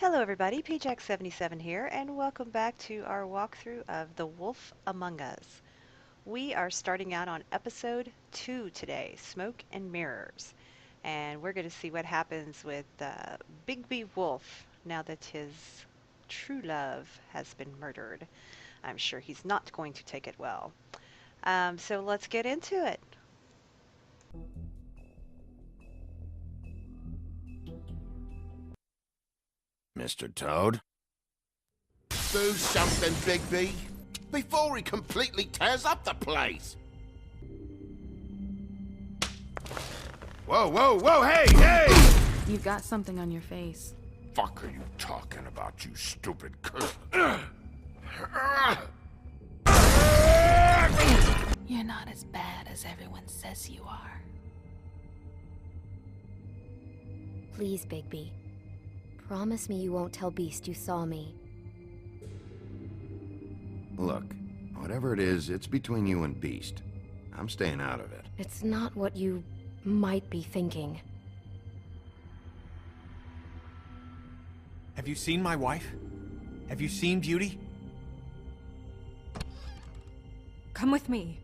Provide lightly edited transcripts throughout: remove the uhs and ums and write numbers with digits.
Hello everybody, Pjacks77 here, and welcome back to our walkthrough of The Wolf Among Us. We are starting out on episode 2 today, Smoke and Mirrors. And we're going to see what happens with Bigby Wolf now that his true love has been murdered. I'm sure he's not going to take it well. So let's get into it. Mr. Toad? Do something, Bigby, before he completely tears up the place. Whoa, whoa, whoa, hey, hey! You've got something on your face. Fuck are you talking about, you stupid You're not as bad as everyone says you are. Please, Bigby. Promise me you won't tell Beast you saw me. Look, whatever it is, it's between you and Beast. I'm staying out of it. It's not what you might be thinking. Have you seen my wife? Have you seen Beauty? Come with me.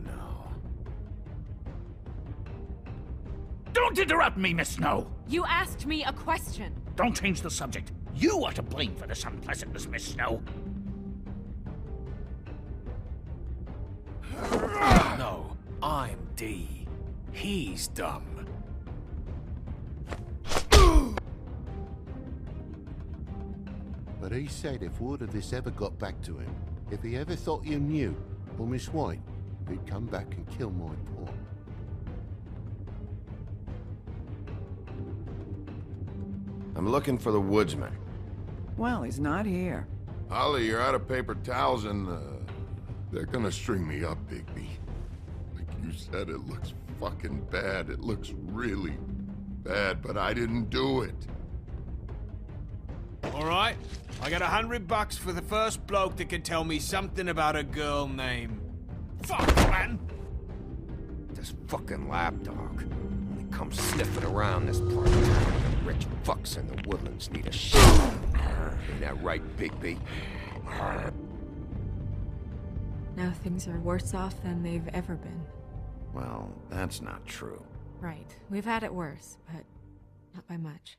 No. Don't interrupt me, Miss Snow! You asked me a question. Don't change the subject. You are to blame for this unpleasantness, Miss Snow. No, I'm D. He's dumb. But he said if word of this ever got back to him, if he ever thought you knew, or Miss White, he'd come back and kill my paw. I'm looking for the woodsman. Well, he's not here. Holly, you're out of paper towels and, they're gonna string me up, Bigby. Like you said, it looks fucking bad. It looks really bad, but I didn't do it. All right, I got $100 for the first bloke that can tell me something about a girl named... Fuck, man! This fucking lapdog. Only comes sniffing around this part of town. The rich fucks in the woodlands need a shit. Ain't that right, Bigby? Now things are worse off than they've ever been. Well, that's not true. Right. We've had it worse, but not by much.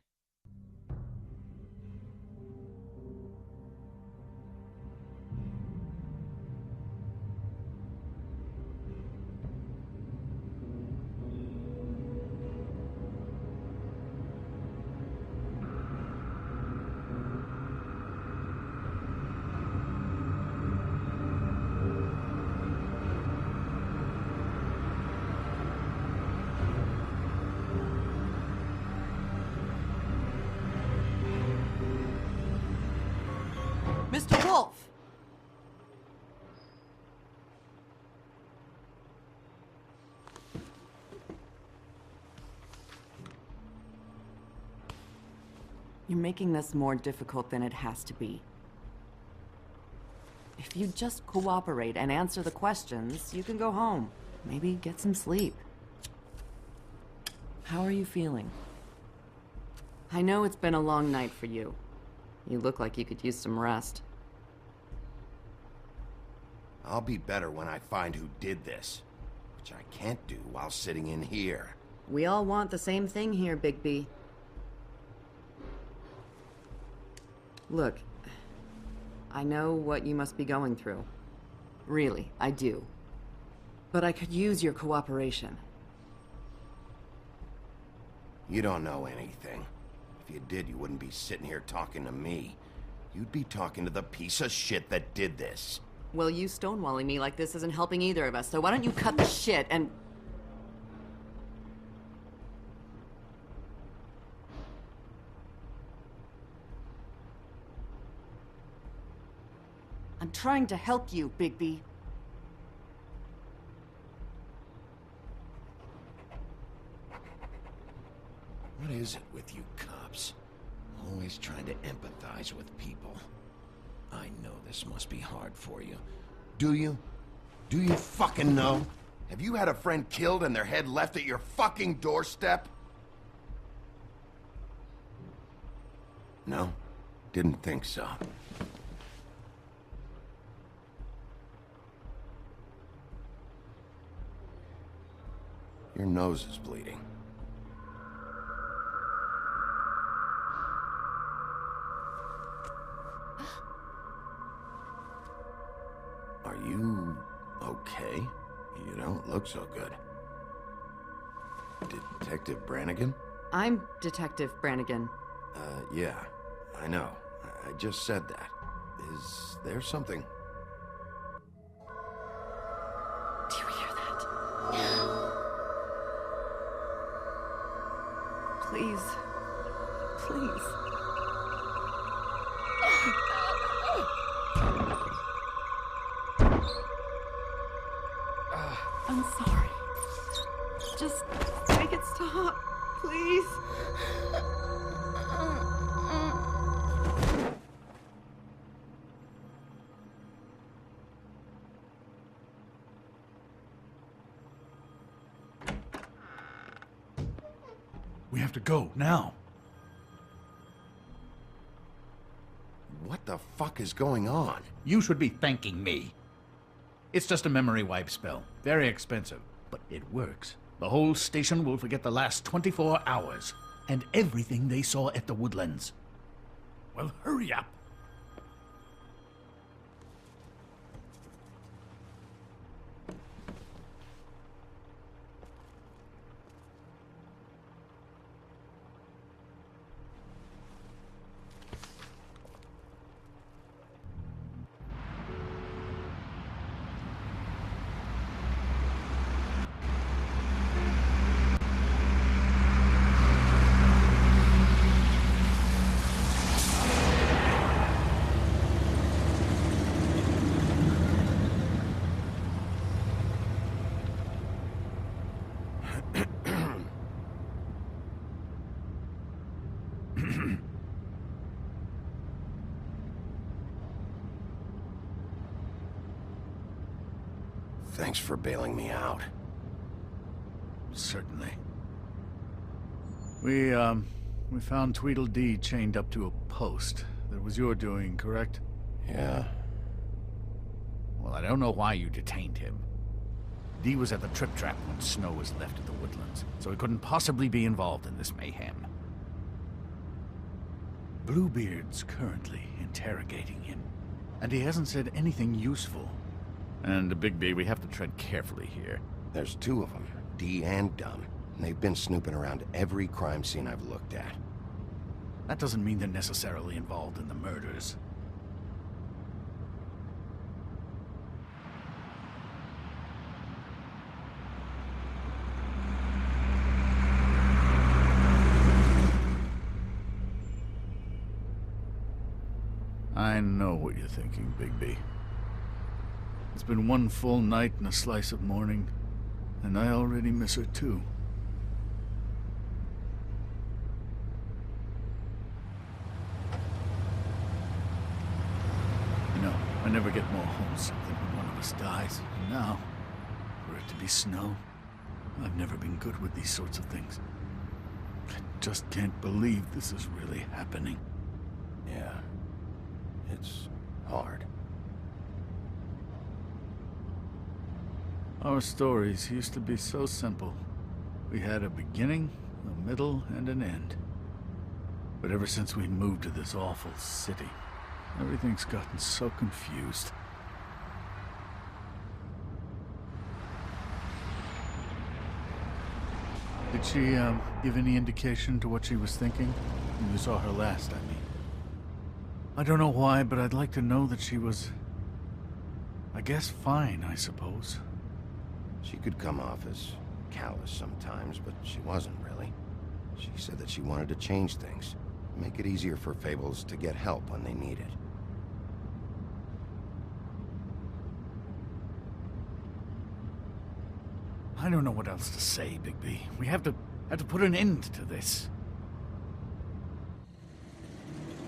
Mr. Wolf! You're making this more difficult than it has to be. If you just cooperate and answer the questions, you can go home. Maybe get some sleep. How are you feeling? I know it's been a long night for you. You look like you could use some rest. I'll be better when I find who did this. Which I can't do while sitting in here. We all want the same thing here, Bigby. Look, I know what you must be going through. Really, I do. But I could use your cooperation. You don't know anything. If you did, you wouldn't be sitting here talking to me. You'd be talking to the piece of shit that did this. Well, you stonewalling me like this isn't helping either of us, so why don't you cut the shit and... I'm trying to help you, Bigby. What is it with you cops? Always trying to empathize with people. I know this must be hard for you. Do you? Do you fucking know? Have you had a friend killed and their head left at your fucking doorstep? No? Didn't think so. Your nose is bleeding. Are you okay? You don't look so good. Detective Brannigan? I'm Detective Brannigan. Yeah, I know. I just said that. Is there something? Do you hear that? Please. Please. I'm sorry. Just make it stop, please. We have to go, now. What the fuck is going on? You should be thanking me. It's just a memory wipe spell. Very expensive, but it works. The whole station will forget the last 24 hours, and everything they saw at the Woodlands. Well, hurry up. Thanks for bailing me out. Certainly. We found Tweedledee chained up to a post. That was your doing, correct? Yeah. Well, I don't know why you detained him. Dee was at the trip trap when Snow was left at the Woodlands, so he couldn't possibly be involved in this mayhem. Bluebeard's currently interrogating him, and he hasn't said anything useful. And Bigby, we have to tread carefully here. There's two of them, Dee and Dunn. And they've been snooping around every crime scene I've looked at. That doesn't mean they're necessarily involved in the murders. I know what you're thinking, Bigby. It's been one full night and a slice of morning, and I already miss her too. You know, I never get more homesick than when one of us dies. And now, for it to be Snow, I've never been good with these sorts of things. I just can't believe this is really happening. Yeah. It's hard. Our stories used to be so simple. We had a beginning, a middle, and an end. But ever since we moved to this awful city, everything's gotten so confused. Did she, give any indication to what she was thinking? When you saw her last, I mean. I don't know why, but I'd like to know that she was... I guess fine, I suppose. She could come off as callous sometimes, but she wasn't really. She said that she wanted to change things, make it easier for Fables to get help when they need it. I don't know what else to say, Bigby. We have to put an end to this.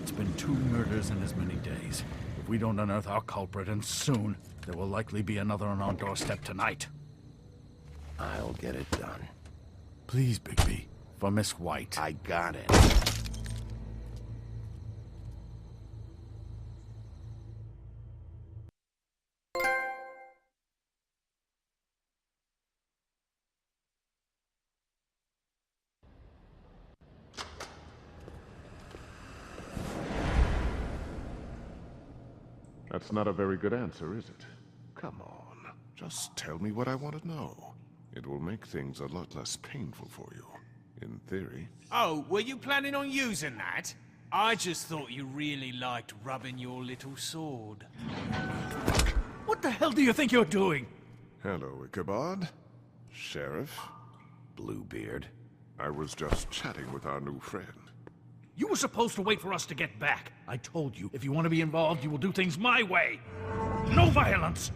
It's been 2 murders in as many days. If we don't unearth our culprit, and soon, there will likely be another on our doorstep tonight. I'll get it done. Please, Bigby. For Miss White. I got it. That's not a very good answer, is it? Come on, just tell me what I want to know. It will make things a lot less painful for you, in theory. Oh, were you planning on using that? I just thought you really liked rubbing your little sword. What the hell do you think you're doing? Hello, Ichabod. Sheriff. Bluebeard. I was just chatting with our new friend. You were supposed to wait for us to get back. I told you, if you want to be involved, you will do things my way. No violence!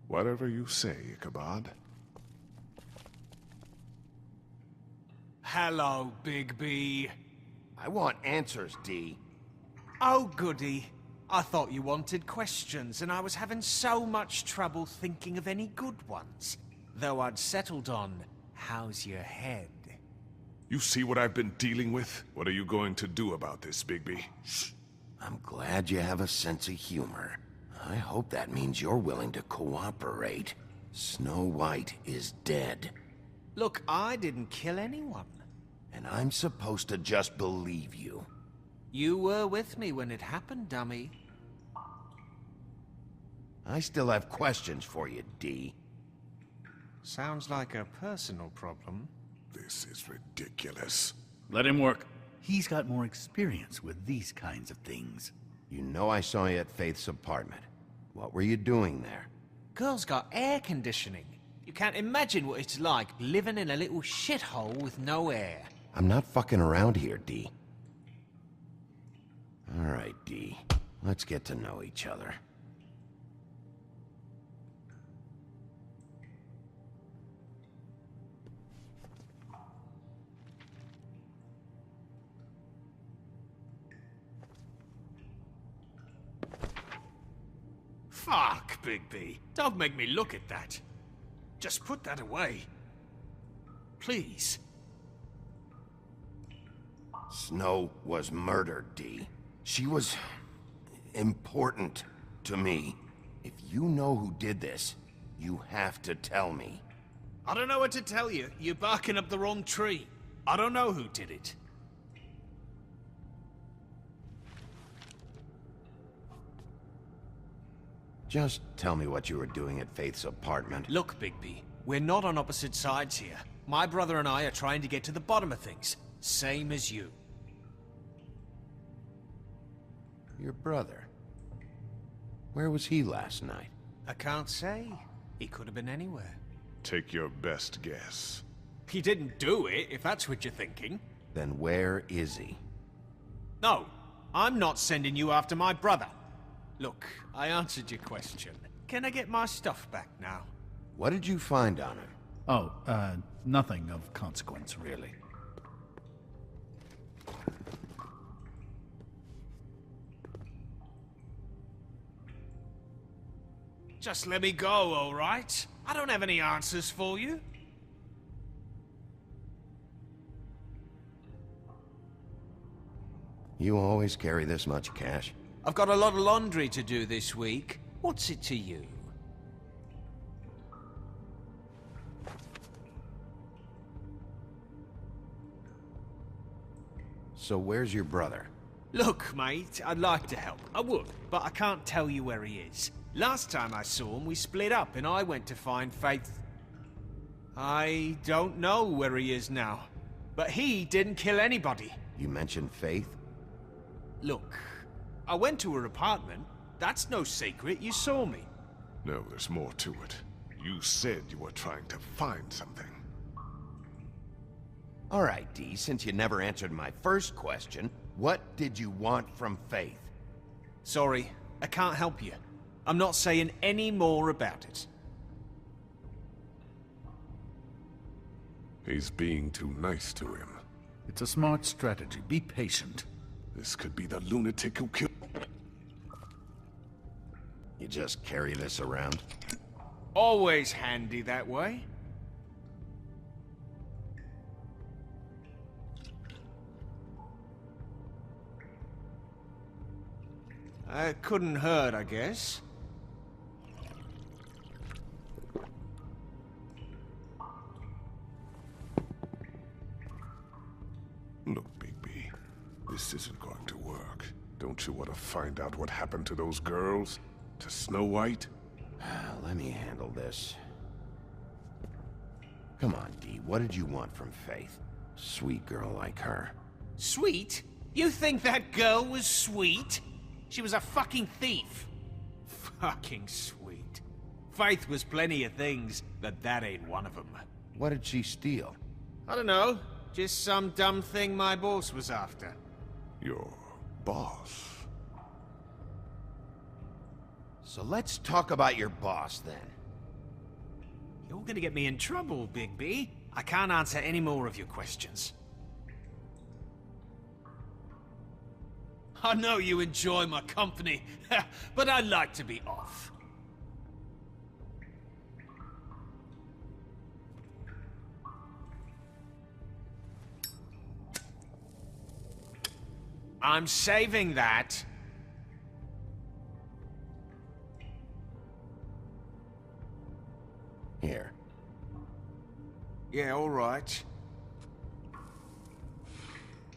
Whatever you say, Ichabod. Hello, Bigby. I want answers, D. Oh, goody. I thought you wanted questions, and I was having so much trouble thinking of any good ones. Though I'd settled on, how's your head? You see what I've been dealing with? What are you going to do about this, Bigby? I'm glad you have a sense of humor. I hope that means you're willing to cooperate. Snow White is dead. Look, I didn't kill anyone. And I'm supposed to just believe you. You were with me when it happened, dummy. I still have questions for you, D. Sounds like a personal problem. This is ridiculous. Let him work. He's got more experience with these kinds of things. You know I saw you at Faith's apartment. What were you doing there? Girl's got air conditioning. You can't imagine what it's like living in a little shithole with no air. I'm not fucking around here, D. All right, D. Let's get to know each other. Fuck, Bigby. Don't make me look at that. Just put that away. Please. Snow was murdered, D. She was important to me. If you know who did this, you have to tell me. I don't know what to tell you. You're barking up the wrong tree. I don't know who did it. Just tell me what you were doing at Faith's apartment. Look, Bigby, we're not on opposite sides here. My brother and I are trying to get to the bottom of things. Same as you. Your brother? Where was he last night? I can't say. He could have been anywhere. Take your best guess. He didn't do it, if that's what you're thinking. Then where is he? No, I'm not sending you after my brother. Look, I answered your question. Can I get my stuff back now? What did you find on him? Oh, nothing of consequence, really. Just let me go, all right? I don't have any answers for you. You always carry this much cash? I've got a lot of laundry to do this week. What's it to you? So where's your brother? Look, mate, I'd like to help. I would, but I can't tell you where he is. Last time I saw him, we split up and I went to find Faith. I don't know where he is now, but he didn't kill anybody. You mentioned Faith? Look, I went to her apartment. That's no secret, you saw me. No, there's more to it. You said you were trying to find something. All right, D, since you never answered my first question, what did you want from Faith? Sorry, I can't help you. I'm not saying any more about it. He's being too nice to him. It's a smart strategy. Be patient. This could be the lunatic who killed... You just carry this around? Always handy that way. It couldn't hurt, I guess. Look, Bigby, this isn't going to work. Don't you want to find out what happened to those girls? To Snow White? Let me handle this. Come on, Dee, what did you want from Faith? Sweet girl like her. Sweet? You think that girl was sweet? She was a fucking thief. Fucking sweet. Faith was plenty of things, but that ain't one of them. What did she steal? I don't know. Just some dumb thing my boss was after. Your boss? So let's talk about your boss, then. You're gonna get me in trouble, Bigby. I can't answer any more of your questions. I know you enjoy my company, but I'd like to be off. I'm saving that. Here. Yeah, all right.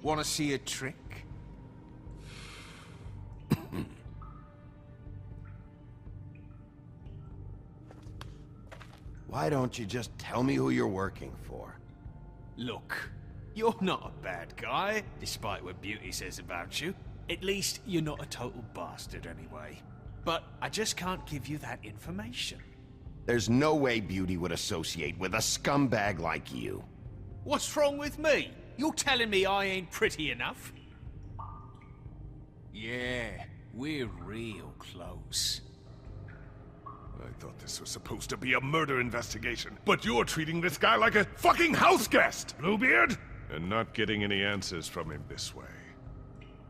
Want to see a trick? Why don't you just tell me who you're working for? Look, you're not a bad guy, despite what Beauty says about you. At least, you're not a total bastard anyway. But I just can't give you that information. There's no way Beauty would associate with a scumbag like you. What's wrong with me? You're telling me I ain't pretty enough? Yeah, we're real close. I thought this was supposed to be a murder investigation, but you're treating this guy like a fucking house guest, Bluebeard! And not getting any answers from him this way.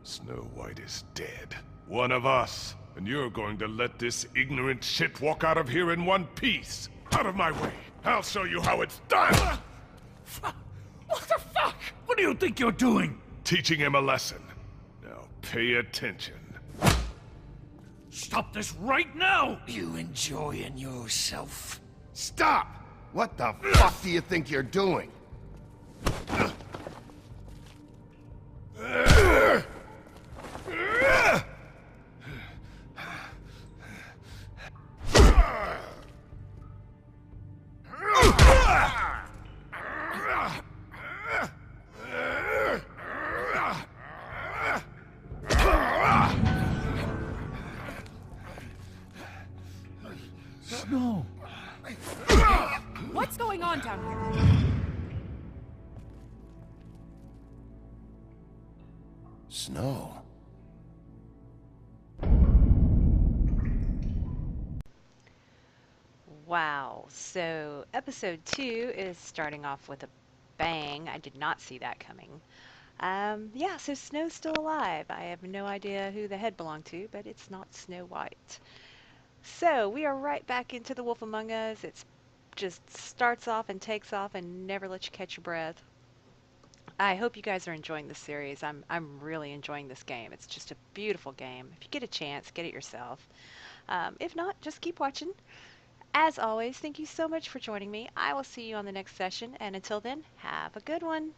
Snow White is dead. One of us. And you're going to let this ignorant shit walk out of here in one piece. Out of my way. I'll show you how it's done! What the fuck? What do you think you're doing? Teaching him a lesson. Now pay attention. Stop this right now! You enjoying yourself? Stop! What the fuck do you think you're doing? Snow! What's going on down here? Snow. Wow, so episode 2 is starting off with a bang. I did not see that coming. Yeah, so Snow's still alive. I have no idea who the head belonged to, but it's not Snow White. So we are right back into The Wolf Among Us. It just starts off and takes off and never lets you catch your breath. I hope you guys are enjoying this series. I'm really enjoying this game. It's just a beautiful game. If you get a chance, get it yourself. If not, just keep watching. As always, thank you so much for joining me. I will see you on the next session, and until then, have a good one.